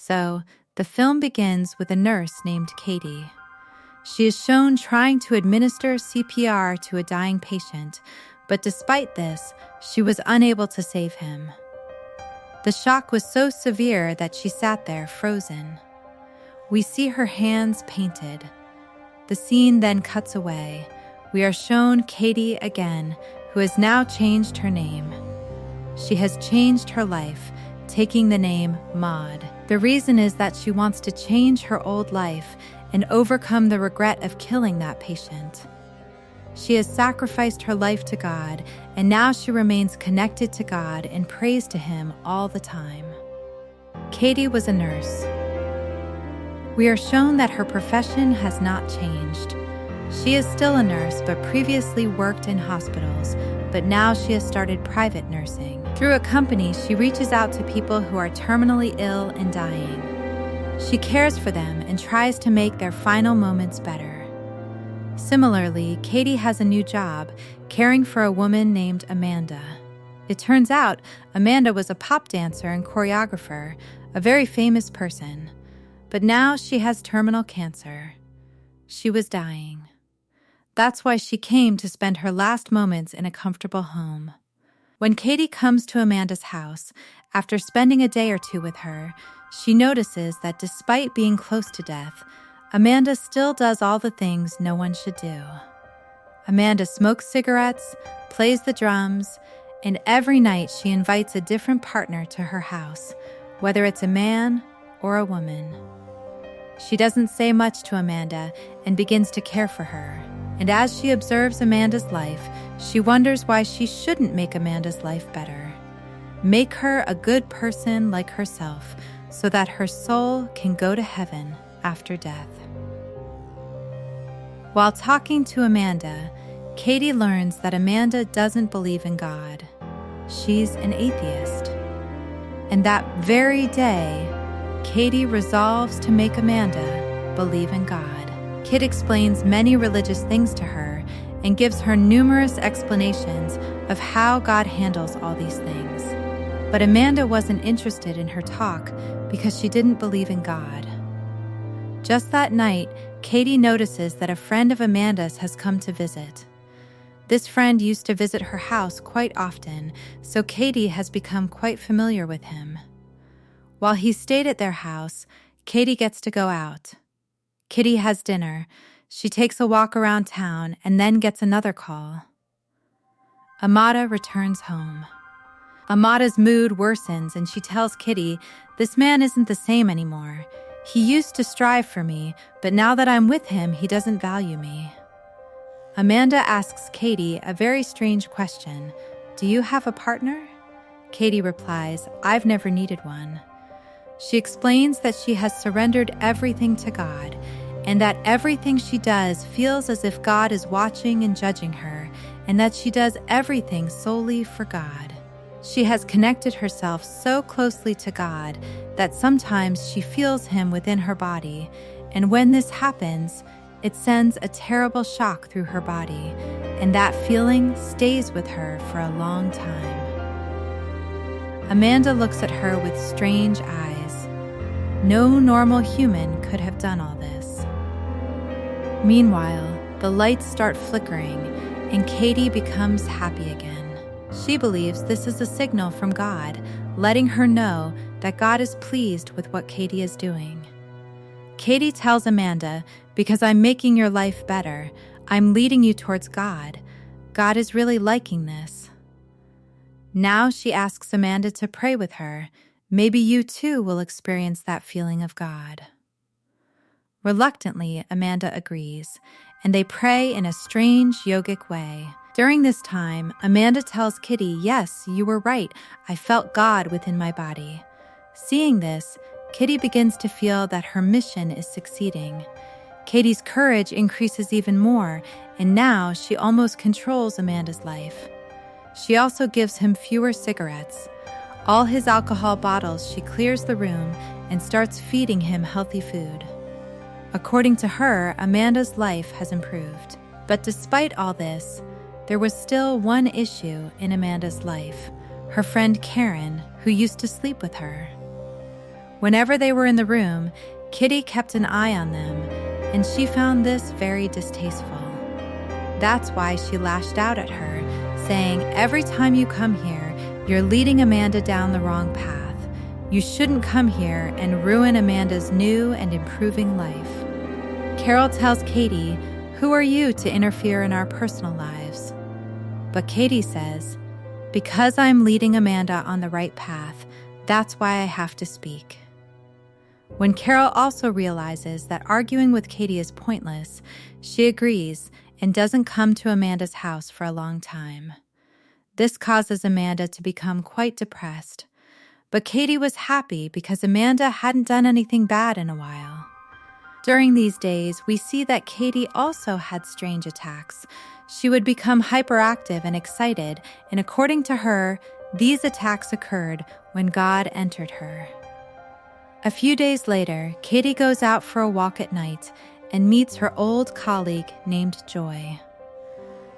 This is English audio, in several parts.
So, the film begins with a nurse named Katie. She is shown trying to administer CPR to a dying patient, but despite this, she was unable to save him. The shock was so severe that she sat there frozen. We see her hands painted. The scene then cuts away. We are shown Katie again, who has now changed her name. She has changed her life, taking the name Maud. The reason is that she wants to change her old life and overcome the regret of killing that patient. She has sacrificed her life to God, and now she remains connected to God and prays to Him all the time. Katie was a nurse. We are shown that her profession has not changed. She is still a nurse, but previously worked in hospitals, but now she has started private nursing. Through a company, she reaches out to people who are terminally ill and dying. She cares for them and tries to make their final moments better. Similarly, Katie has a new job, caring for a woman named Amanda. It turns out Amanda was a pop dancer and choreographer, a very famous person. But now she has terminal cancer. She was dying. That's why she came to spend her last moments in a comfortable home. When Katie comes to Amanda's house, after spending a day or two with her, she notices that despite being close to death, Amanda still does all the things no one should do. Amanda smokes cigarettes, plays the drums, and every night she invites a different partner to her house, whether it's a man or a woman. She doesn't say much to Amanda and begins to care for her. And as she observes Amanda's life, she wonders why she shouldn't make Amanda's life better. Make her a good person like herself so that her soul can go to heaven after death. While talking to Amanda, Katie learns that Amanda doesn't believe in God. She's an atheist. And that very day, Katie resolves to make Amanda believe in God. Kit explains many religious things to her and gives her numerous explanations of how God handles all these things. But Amanda wasn't interested in her talk because she didn't believe in God. Just that night, Katie notices that a friend of Amanda's has come to visit. This friend used to visit her house quite often, so Katie has become quite familiar with him. While he stayed at their house, Katie gets to go out. Kitty has dinner. She takes a walk around town and then gets another call. Amada returns home. Amada's mood worsens and she tells Kitty, "This man isn't the same anymore. He used to strive for me, but now that I'm with him, he doesn't value me." Amanda asks Katie a very strange question. "Do you have a partner?" Katie replies, "I've never needed one." She explains that she has surrendered everything to God and that everything she does feels as if God is watching and judging her, and that she does everything solely for God. She has connected herself so closely to God that sometimes she feels Him within her body, and when this happens, it sends a terrible shock through her body, and that feeling stays with her for a long time. Amanda looks at her with strange eyes. No normal human could have done all this. Meanwhile, the lights start flickering, and Katie becomes happy again. She believes this is a signal from God, letting her know that God is pleased with what Katie is doing. Katie tells Amanda, "Because I'm making your life better, I'm leading you towards God. God is really liking this." Now she asks Amanda to pray with her. Maybe you too will experience that feeling of God. Reluctantly, Amanda agrees, and they pray in a strange yogic way. During this time, Amanda tells Kitty, "Yes, you were right. I felt God within my body." Seeing this, Kitty begins to feel that her mission is succeeding. Katie's courage increases even more, and now she almost controls Amanda's life. She also gives him fewer cigarettes. All his alcohol bottles, she clears the room and starts feeding him healthy food. According to her, Amanda's life has improved. But despite all this, there was still one issue in Amanda's life, her friend Karen, who used to sleep with her. Whenever they were in the room, Kitty kept an eye on them, and she found this very distasteful. That's why she lashed out at her, saying, "Every time you come here, you're leading Amanda down the wrong path. You shouldn't come here and ruin Amanda's new and improving life." Carol tells Katie, "Who are you to interfere in our personal lives?" But Katie says, "Because I'm leading Amanda on the right path, that's why I have to speak." When Carol also realizes that arguing with Katie is pointless, she agrees and doesn't come to Amanda's house for a long time. This causes Amanda to become quite depressed, but Katie was happy because Amanda hadn't done anything bad in a while. During these days, we see that Katie also had strange attacks. She would become hyperactive and excited, and according to her, these attacks occurred when God entered her. A few days later, Katie goes out for a walk at night and meets her old colleague named Joy.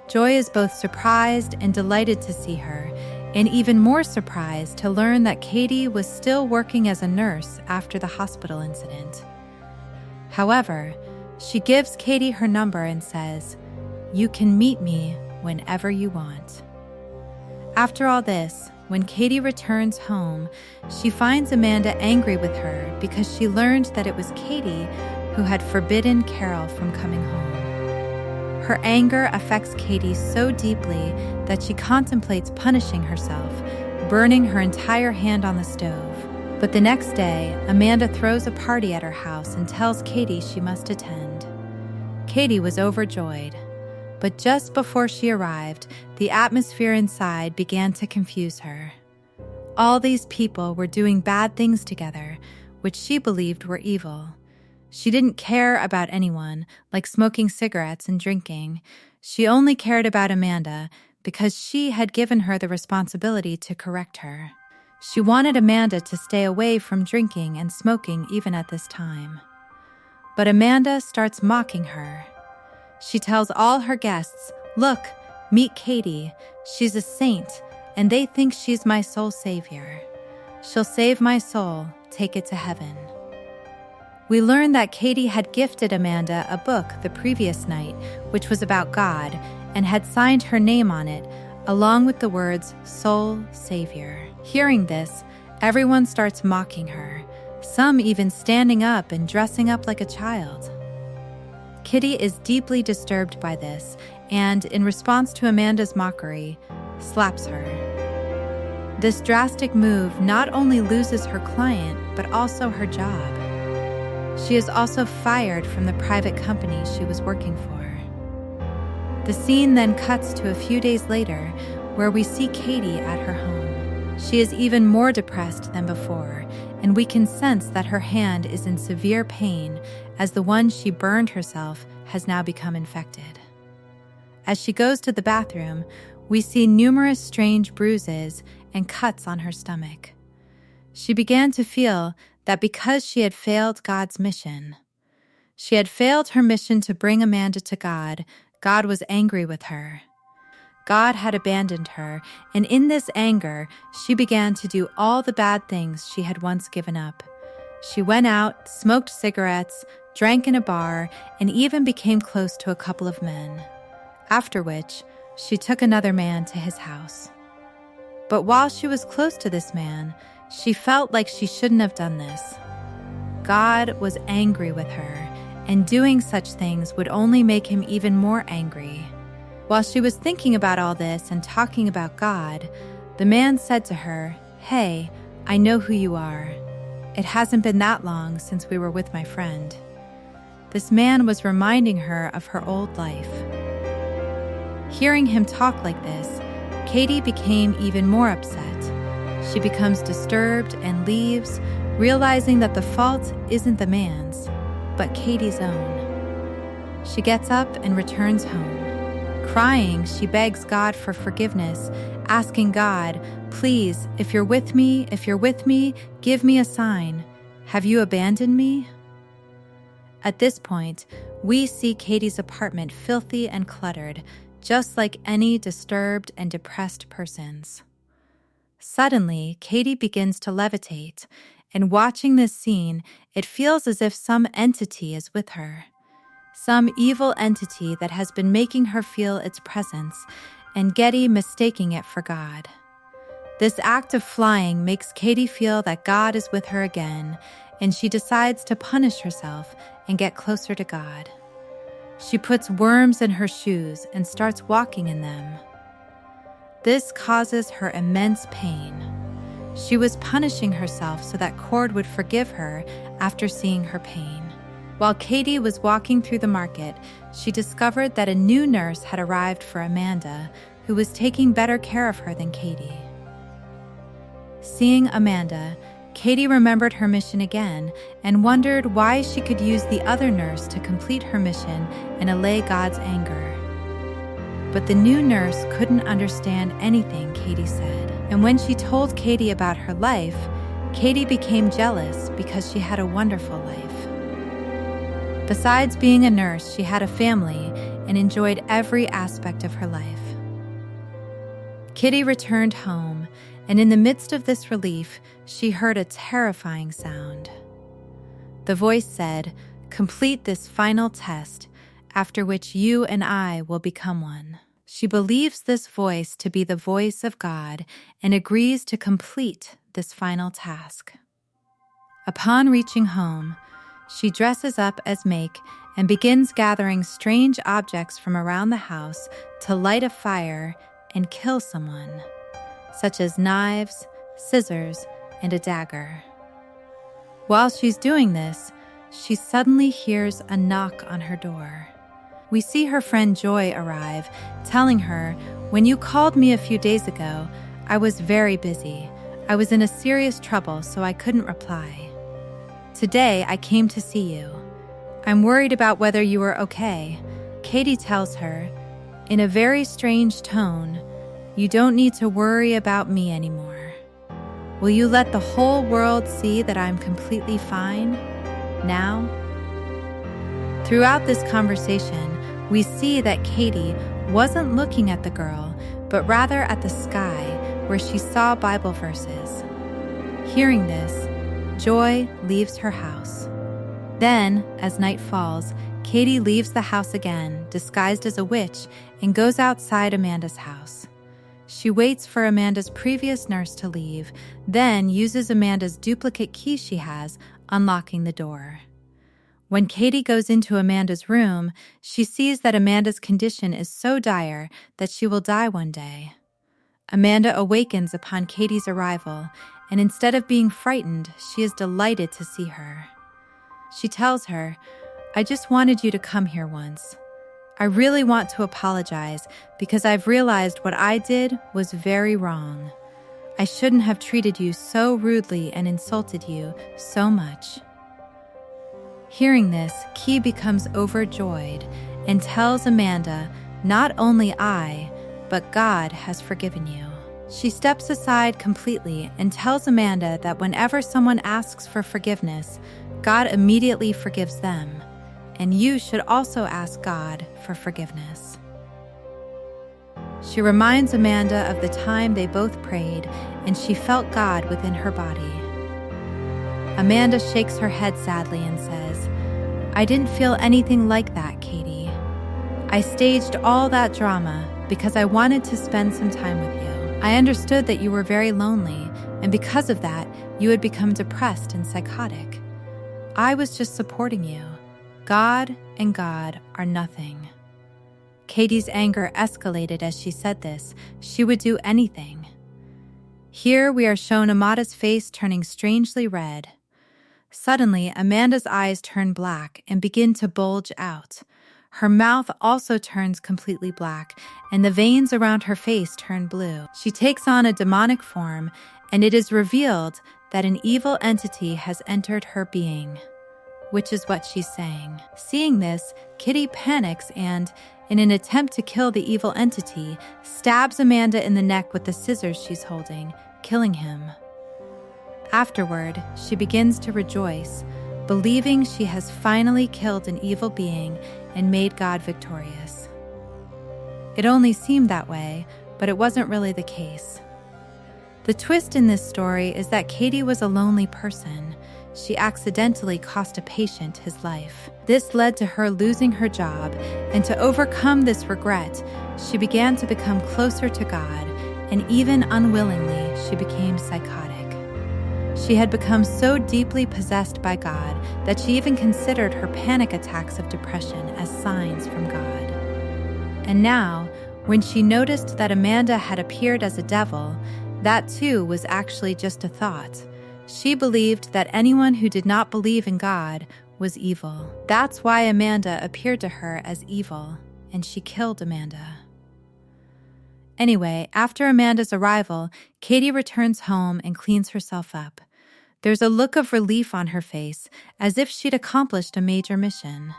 Joy is both surprised and delighted to see her, and even more surprised to learn that Katie was still working as a nurse after the hospital incident. However, she gives Katie her number and says, "You can meet me whenever you want." After all this, when Katie returns home, she finds Amanda angry with her because she learned that it was Katie who had forbidden Carol from coming home. Her anger affects Katie so deeply that she contemplates punishing herself, burning her entire hand on the stove. But the next day, Amanda throws a party at her house and tells Katie she must attend. Katie was overjoyed. But just before she arrived, the atmosphere inside began to confuse her. All these people were doing bad things together, which she believed were evil. She didn't care about anyone, like smoking cigarettes and drinking. She only cared about Amanda because she had given her the responsibility to correct her. She wanted Amanda to stay away from drinking and smoking even at this time. But Amanda starts mocking her. She tells all her guests, "Look, meet Katie. She's a saint, and they think she's my soul savior. She'll save my soul, take it to heaven." We learn that Katie had gifted Amanda a book the previous night, which was about God, and had signed her name on it, along with the words, "Soul Savior." Hearing this, everyone starts mocking her, some even standing up and dressing up like a child. Kitty is deeply disturbed by this and, in response to Amanda's mockery, slaps her. This drastic move not only loses her client, but also her job. She is also fired from the private company she was working for. The scene then cuts to a few days later, where we see Katie at her home. She is even more depressed than before, and we can sense that her hand is in severe pain as the one she burned herself has now become infected. As she goes to the bathroom, we see numerous strange bruises and cuts on her stomach. She began to feel that because she had failed God's mission, she had failed her mission to bring Amanda to God, God was angry with her. God had abandoned her, and in this anger, she began to do all the bad things she had once given up. She went out, smoked cigarettes, drank in a bar, and even became close to a couple of men. After which, she took another man to his house. But while she was close to this man, she felt like she shouldn't have done this. God was angry with her, and doing such things would only make him even more angry. While she was thinking about all this and talking about God, the man said to her, "Hey, I know who you are. It hasn't been that long since we were with my friend." This man was reminding her of her old life. Hearing him talk like this, Katie became even more upset. She becomes disturbed and leaves, realizing that the fault isn't the man's, but Katie's own. She gets up and returns home. Crying, she begs God for forgiveness, asking God, "Please, if you're with me, give me a sign. Have you abandoned me?" At this point, we see Katie's apartment filthy and cluttered, just like any disturbed and depressed person's. Suddenly, Katie begins to levitate, And watching this scene, it feels as if some entity is with her. Some evil entity that has been making her feel its presence, and Getty mistaking it for God. This act of flying makes Katie feel that God is with her again, and she decides to punish herself and get closer to God. She puts worms in her shoes and starts walking in them. This causes her immense pain. She was punishing herself so that Cord would forgive her after seeing her pain. While Katie was walking through the market, she discovered that a new nurse had arrived for Amanda, who was taking better care of her than Katie. Seeing Amanda, Katie remembered her mission again and wondered why she could use the other nurse to complete her mission and allay God's anger. But the new nurse couldn't understand anything Katie said, and when she told Katie about her life, Katie became jealous because she had a wonderful life. Besides being a nurse, she had a family and enjoyed every aspect of her life. Kitty returned home, and in the midst of this relief, she heard a terrifying sound. The voice said, "Complete this final test, after which you and I will become one." She believes this voice to be the voice of God and agrees to complete this final task. Upon reaching home, she dresses up as Make and begins gathering strange objects from around the house to light a fire and kill someone, such as knives, scissors, and a dagger. While she's doing this, she suddenly hears a knock on her door. We see her friend Joy arrive, telling her, "When you called me a few days ago, I was very busy. I was in a serious trouble, so I couldn't reply. Today, I came to see you. I'm worried about whether you are okay." Katie tells her, in a very strange tone, "You don't need to worry about me anymore. Will you let the whole world see that I'm completely fine now?" Throughout this conversation, we see that Katie wasn't looking at the girl, but rather at the sky, where she saw Bible verses. Hearing this, Joy leaves her house. Then, as night falls, Katie leaves the house again, disguised as a witch, and goes outside Amanda's house. She waits for Amanda's previous nurse to leave, then uses Amanda's duplicate key she has, unlocking the door. When Katie goes into Amanda's room, she sees that Amanda's condition is so dire that she will die one day. Amanda awakens upon Katie's arrival, and instead of being frightened, she is delighted to see her. She tells her, "I just wanted you to come here once. I really want to apologize because I've realized what I did was very wrong. I shouldn't have treated you so rudely and insulted you so much." Hearing this, Key becomes overjoyed and tells Amanda, "Not only I, but God has forgiven you." She steps aside completely and tells Amanda that whenever someone asks for forgiveness, God immediately forgives them, and you should also ask God for forgiveness. She reminds Amanda of the time they both prayed, and she felt God within her body. Amanda shakes her head sadly and says, "I didn't feel anything like that, Katie. I staged all that drama because I wanted to spend some time with you. I understood that you were very lonely, and because of that, you had become depressed and psychotic. I was just supporting you. God and God are nothing." Katie's anger escalated as she said this. She would do anything. Here we are shown Amada's face turning strangely red. Suddenly, Amanda's eyes turn black and begin to bulge out. Her mouth also turns completely black, and the veins around her face turn blue. She takes on a demonic form, and it is revealed that an evil entity has entered her being, which is what she's saying. Seeing this, Kitty panics and, in an attempt to kill the evil entity, stabs Amanda in the neck with the scissors she's holding, killing him. Afterward, she begins to rejoice, believing she has finally killed an evil being and made God victorious. It only seemed that way, but it wasn't really the case. The twist in this story is that Katie was a lonely person. She accidentally cost a patient his life. This led to her losing her job, and to overcome this regret, she began to become closer to God, and even unwillingly, she became psychotic. She had become so deeply possessed by God that she even considered her panic attacks of depression as signs from God. And now, when she noticed that Amanda had appeared as a devil, that too was actually just a thought. She believed that anyone who did not believe in God was evil. That's why Amanda appeared to her as evil, and she killed Amanda. Anyway, after Amanda's arrival, Katie returns home and cleans herself up. There's a look of relief on her face, as if she'd accomplished a major mission.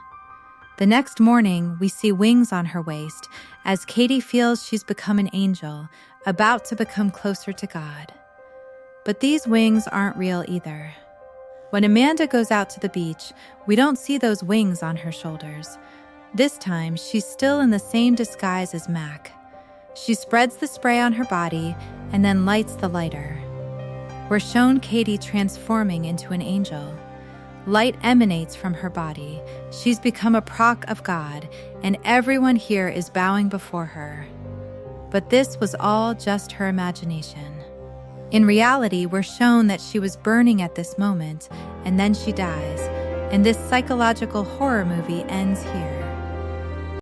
The next morning, we see wings on her waist, as Katie feels she's become an angel, about to become closer to God. But these wings aren't real either. When Amanda goes out to the beach, we don't see those wings on her shoulders. This time, she's still in the same disguise as Mac. She spreads the spray on her body and then lights the lighter. We're shown Katie transforming into an angel. Light emanates from her body. She's become a proc of God, and everyone here is bowing before her. But this was all just her imagination. In reality, we're shown that she was burning at this moment, and then she dies, and this psychological horror movie ends here.